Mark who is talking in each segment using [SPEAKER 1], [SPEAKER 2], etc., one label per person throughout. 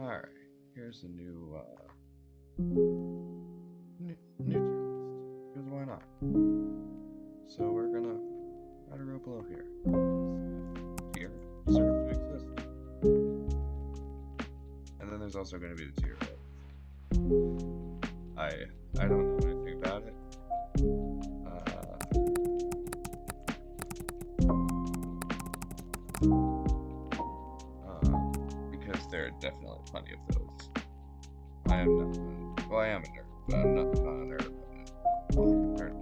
[SPEAKER 1] Alright, here's the new tier list. Because why not? So we're gonna add a row below here. Tier deserve to exist. And then there's also gonna be the tier I don't know anything about it. Because there are definitely plenty of those. I am not. Well, I am a nerd, but I'm not a nerd.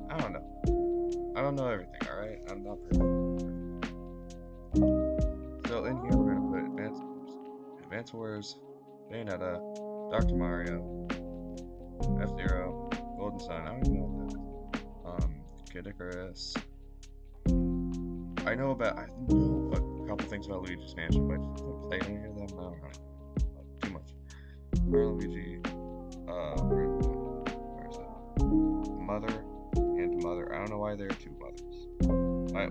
[SPEAKER 1] I don't know. I don't know everything. All right, I'm not perfect. So in here we're gonna put Advance Wars, Bayonetta, Dr. Mario, F-Zero, Golden Sun. I don't even know what that is. Kid Icarus. I know a couple things about Luigi's Mansion, but I just haven't played any of them. I don't know too much. Mario Luigi. Where is it? Mother and Mother. I don't know why there are two mothers.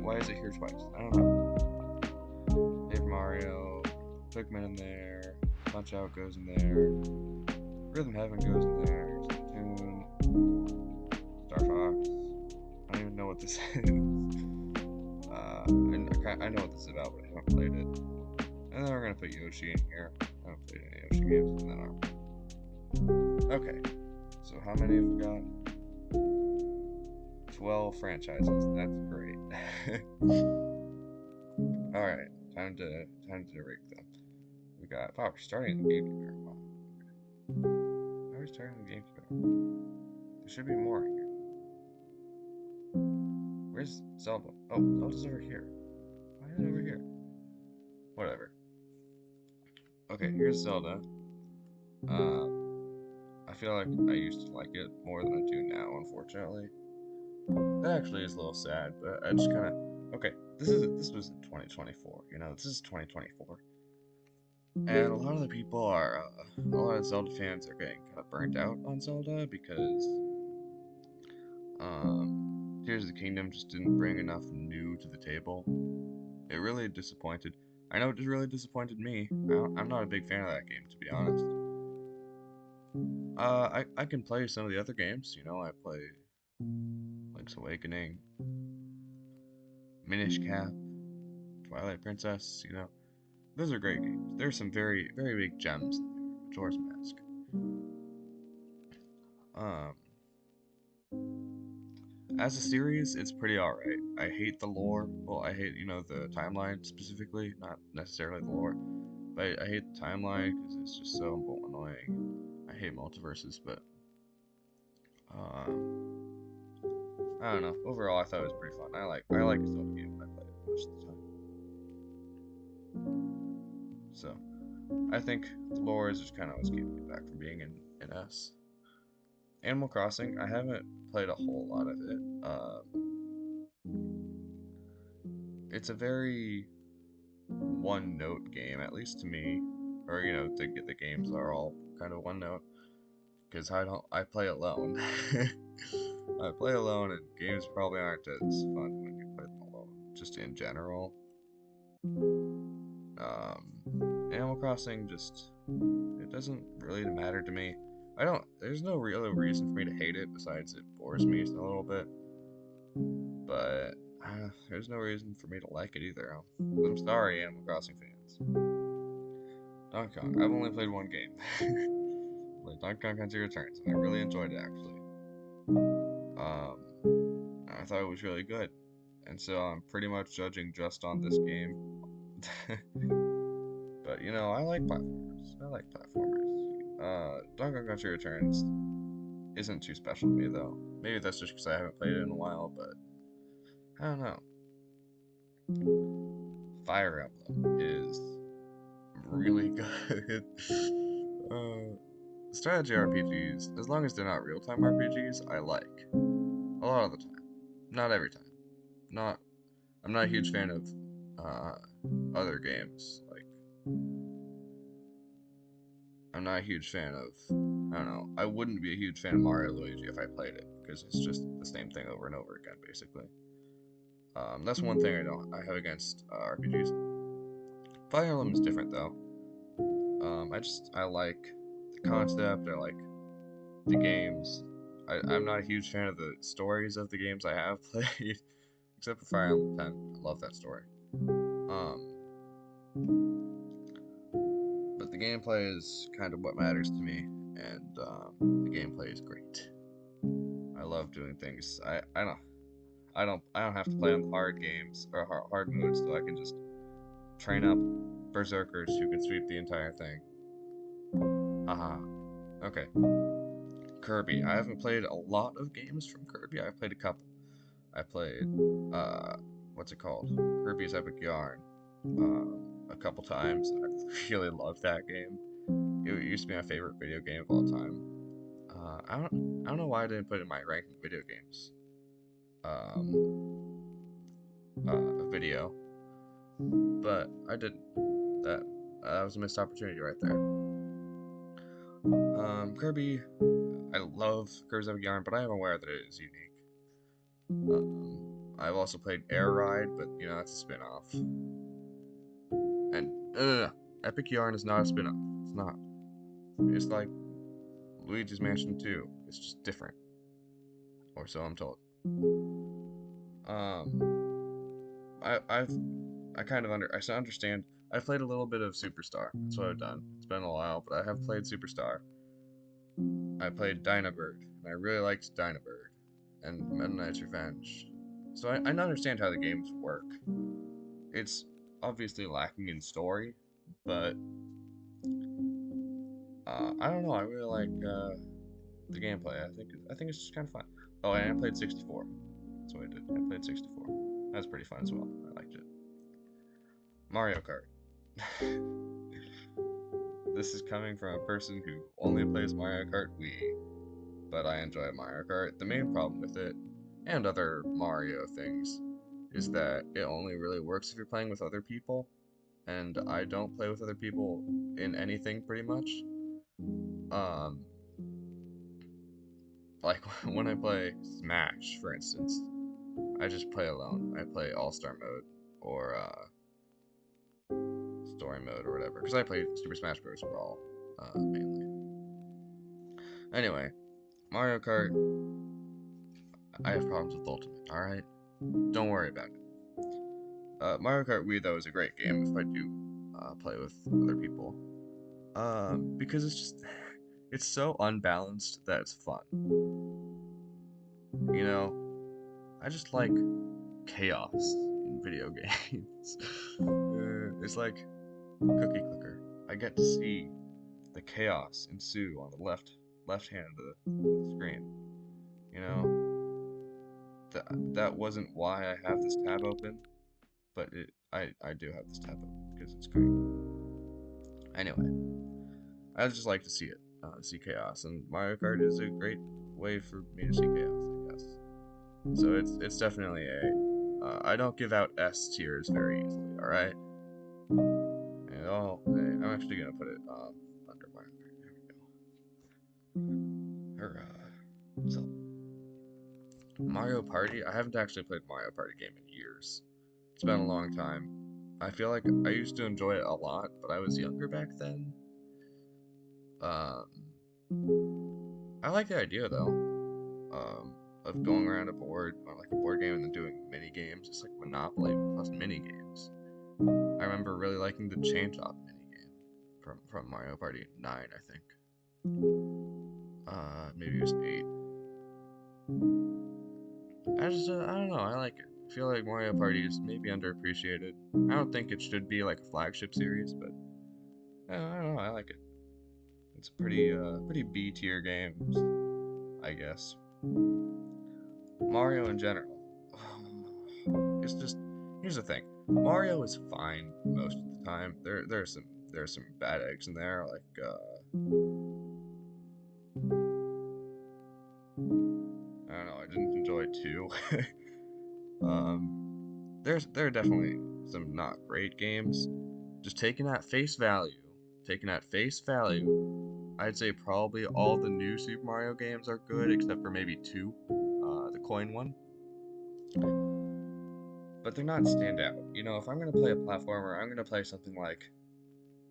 [SPEAKER 1] Why is it here twice? I don't know. Paper Mario, Pikmin in there, Punch Out goes in there, Rhythm Heaven goes in there, Splatoon, Star Fox. I don't even know what this is. I know what this is about, but I haven't played it. And then we're gonna put Yoshi in here. I haven't played any Yoshi games, and then okay. So how many have we got? 12 franchises. That's great. Alright, time to rate them. We got we're starting the GameCube era. Wow. Why are we starting the GameCube era? There should be more here. Where's Zelda? Oh, Zelda's over here. Why is it over here? Whatever. Okay, here's Zelda. I feel like I used to like it more than I do now, unfortunately. That actually is a little sad, but I just kind of okay. This was 2024. You know, this is 2024, and a lot of the people are a lot of Zelda fans are getting kind of burnt out on Zelda because Tears of the Kingdom just didn't bring enough new to the table. It really disappointed. I know it just really disappointed me. I'm not a big fan of that game, to be honest. I can play some of the other games. You know, I play Link's Awakening, Minish Cap, Twilight Princess. You know, those are great games. There's some very very big gems in there. Majora's Mask. Um, as a series, it's pretty alright. I hate the lore. Well, I hate the timeline specifically, not necessarily the lore. But I hate the timeline because it's just so annoying. I hate multiverses, but I don't know. Overall, I thought it was pretty fun. I like a Zelda game when I play it most of the time. So I think the lore is just kind of what's keeping me back from being in S. Animal Crossing, I haven't played a whole lot of it. It's a very one-note game, at least to me. Or the games are all kind of one note because I play alone. I play alone, and games probably aren't as fun when you play them alone. Just in general. Animal Crossing it doesn't really matter to me. There's no real reason for me to hate it besides it bores me a little bit. But there's no reason for me to like it either. I'm sorry, Animal Crossing fans. Donkey Kong. I've only played one game. Played Donkey Kong Country Returns, and I really enjoyed it actually. I thought it was really good, and so I'm pretty much judging just on this game. But I like platformers. Donkey Kong Country Returns isn't too special to me though. Maybe that's just because I haven't played it in a while, but I don't know. Fire Emblem is really good. Strategy RPGs, as long as they're not real-time RPGs, I like. A lot of the time. Not every time. I'm not a huge fan of other games. Like, I'm not a huge fan of, I don't know, I wouldn't be a huge fan of Mario Luigi if I played it, because it's just the same thing over and over again, basically. That's one thing I have against RPGs. Fire Emblem is different, though. I like the concept. I like the games. I'm not a huge fan of the stories of the games I have played, except for Fire Emblem 10. I love that story. Um, but the gameplay is kind of what matters to me, and the gameplay is great. I love doing things. I don't have to play on the hard games or hard modes, so I can just train up berserkers who can sweep the entire thing. Haha. Okay. Kirby. I haven't played a lot of games from Kirby. I've played a couple. I played, what's it called? Kirby's Epic Yarn, a couple times. I really loved that game. It used to be my favorite video game of all time. I don't know why I didn't put it in my ranking video games, video, but I didn't. That was a missed opportunity right there. Kirby, I love Kirby's Epic Yarn, but I am aware that it is unique. I've also played Air Ride, but you know, that's a spin-off. And Epic Yarn is not a spin-off. It's not. It's like Luigi's Mansion 2. It's just different. Or so I'm told. I understand. I've played a little bit of Superstar. That's what I've done. It's been a while, but I have played Superstar. I played Dynabird, and I really liked Dynabird, and Meta Knight's Revenge. So I understand how the games work. It's obviously lacking in story, but I don't know. I really like the gameplay. I think it's just kind of fun. Oh, and I played 64. That's what I did. I played 64. That's pretty fun as well. I liked it. Mario Kart. This is coming from a person who only plays Mario Kart Wii, but I enjoy Mario Kart. The main problem with it, and other Mario things, is that it only really works if you're playing with other people, and I don't play with other people in anything pretty much. Like when I play Smash, for instance, I just play alone. I play All-Star mode or story mode or whatever, because I play Super Smash Bros. Brawl mainly. Anyway, Mario Kart, I have problems with Ultimate, alright? Don't worry about it. Mario Kart Wii, though, is a great game if I do play with other people. Because it's so unbalanced that it's fun. You know, I just like chaos in video games. It's like Cookie Clicker. I get to see the chaos ensue on the left hand of the screen. You know, that wasn't why I have this tab open, but I do have this tab open because it's great. Anyway, I just like to see it, see chaos, and Mario Kart is a great way for me to see chaos, I guess. So it's definitely a. I don't give out S tiers very easily. All right. And I'm actually gonna put it under Mario Kart. There we go. So Mario Party. I haven't actually played Mario Party game in years. It's been a long time. I feel like I used to enjoy it a lot, but I was younger back then. I like the idea though. Of going around a board or like a board game and then doing mini games. It's like Monopoly plus mini games. I remember really liking the Change Up mini game from Mario Party 9, I think. Maybe it was 8. I don't know. I like it. I feel like Mario Party is maybe underappreciated. I don't think it should be like a flagship series, but I don't know. I like it. It's pretty B tier games, I guess. Mario in general. It's just, here's the thing. Mario is fine most of the time. There's some bad eggs in there, like I don't know, I didn't enjoy 2. There are definitely some not great games. Just taking at face value, I'd say probably all the new Super Mario games are good, except for maybe 2, the coin one. But they're not standout. You know, if I'm gonna play a platformer, I'm gonna play something like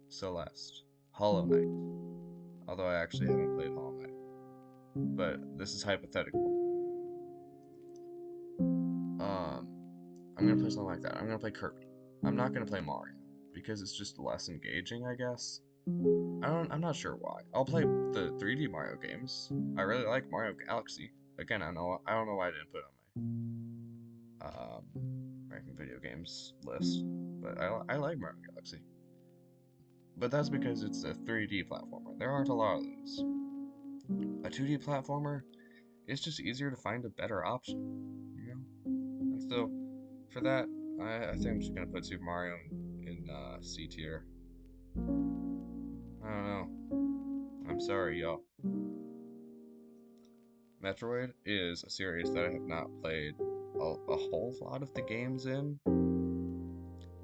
[SPEAKER 1] Celeste, Hollow Knight. Although I actually haven't played Hollow Knight. But this is hypothetical. I'm gonna play something like that. I'm gonna play Kirby. I'm not gonna play Mario because it's just less engaging, I guess. I'm not sure why. I'll play the 3D Mario games. I really like Mario Galaxy. Again, I don't know why I didn't put it on my ranking video games list, but I like Mario Galaxy. But that's because it's a 3D platformer. There aren't a lot of those. A 2D platformer, it's just easier to find a better option, you know? And so, for that, I think I'm just gonna put Super Mario in C tier. I don't know. I'm sorry, y'all. Metroid is a series that I have not played a whole lot of the games in,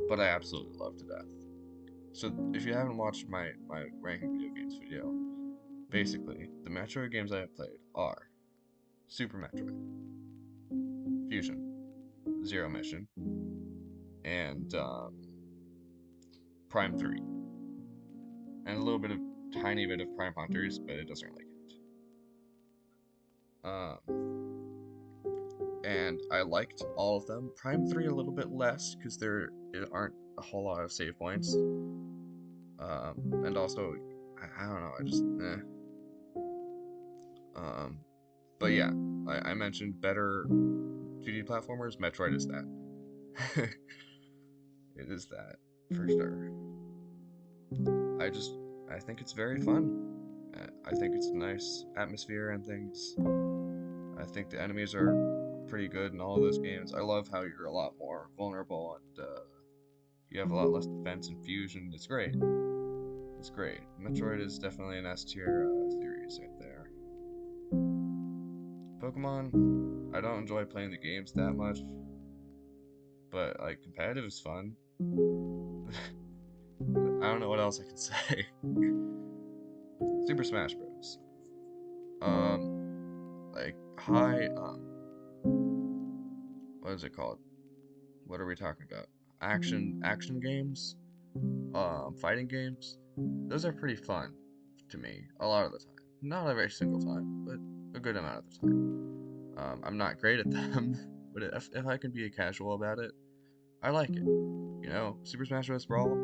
[SPEAKER 1] but I absolutely love to death. So if you haven't watched my ranking video games video, basically, the Metroid games I have played are Super Metroid, Fusion, Zero Mission, and Prime 3. And a little bit of, tiny bit of Prime Hunters, but it doesn't really count. And I liked all of them. Prime 3 a little bit less, because there aren't a whole lot of save points. And also, I don't know, I just, but yeah, I mentioned better 2D platformers. Metroid is that. It is that, for sure. I think it's very fun. I think it's a nice atmosphere and things. I think the enemies are pretty good in all of those games. I love how you're a lot more vulnerable and you have a lot less defense and fusion. It's great. It's great. Metroid is definitely an S tier series right there. Pokemon, I don't enjoy playing the games that much, but like competitive is fun. I don't know what else I can say. Super Smash Bros. Like high, what is it called? What are we talking about? Action games, fighting games. Those are pretty fun to me a lot of the time. Not every single time, but a good amount of the time. I'm not great at them, but if I can be casual about it, I like it. You know, Super Smash Bros. Brawl,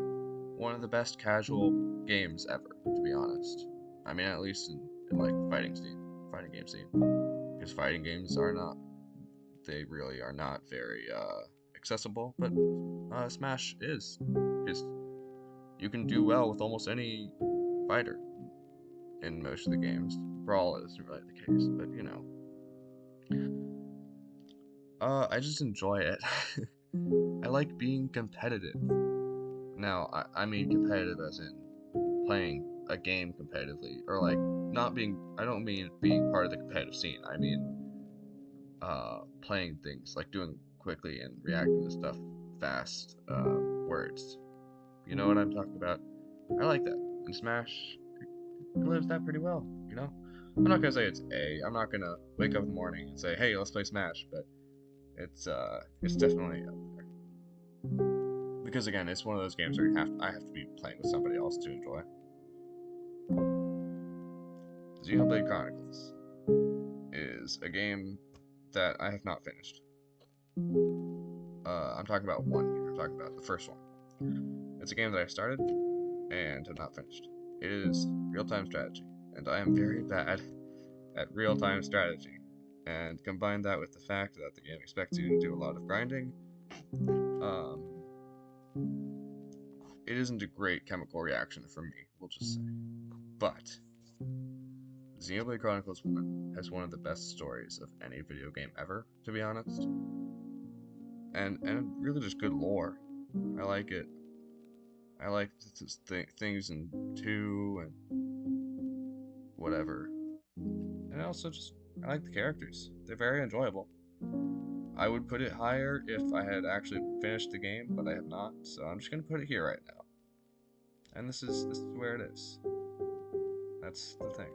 [SPEAKER 1] one of the best casual games ever, to be honest. I mean, at least in like the fighting game scene, because fighting games are not, they really are not very accessible. But Smash is, because you can do well with almost any fighter in most of the games. Brawl isn't really the case, but you know. I just enjoy it. I like being competitive. Now, I mean competitive as in playing a game competitively, or like not being, I don't mean being part of the competitive scene. I mean playing things, like doing quickly and reacting to stuff fast, words. You know what I'm talking about? I like that. And Smash lives that pretty well, you know? I'm not gonna say it's A. I'm not gonna wake up in the morning and say, hey, let's play Smash, but it's definitely up there. Because again, it's one of those games where I have to be playing with somebody else to enjoy. Xenoblade Chronicles is a game that I have not finished. I'm talking about one here. I'm talking about the first one. It's a game that I started and have not finished. It is real-time strategy, and I am very bad at real-time strategy. And combine that with the fact that the game expects you to do a lot of grinding, it isn't a great chemical reaction for me, we'll just say. But Xenoblade Chronicles 1 has one of the best stories of any video game ever, to be honest. And really just good lore. I like it. I like things in 2 and whatever. And also just, I like the characters. They're very enjoyable. I would put it higher if I had actually finished the game, but I have not, so I'm just gonna put it here right now. And this is where it is. That's the thing.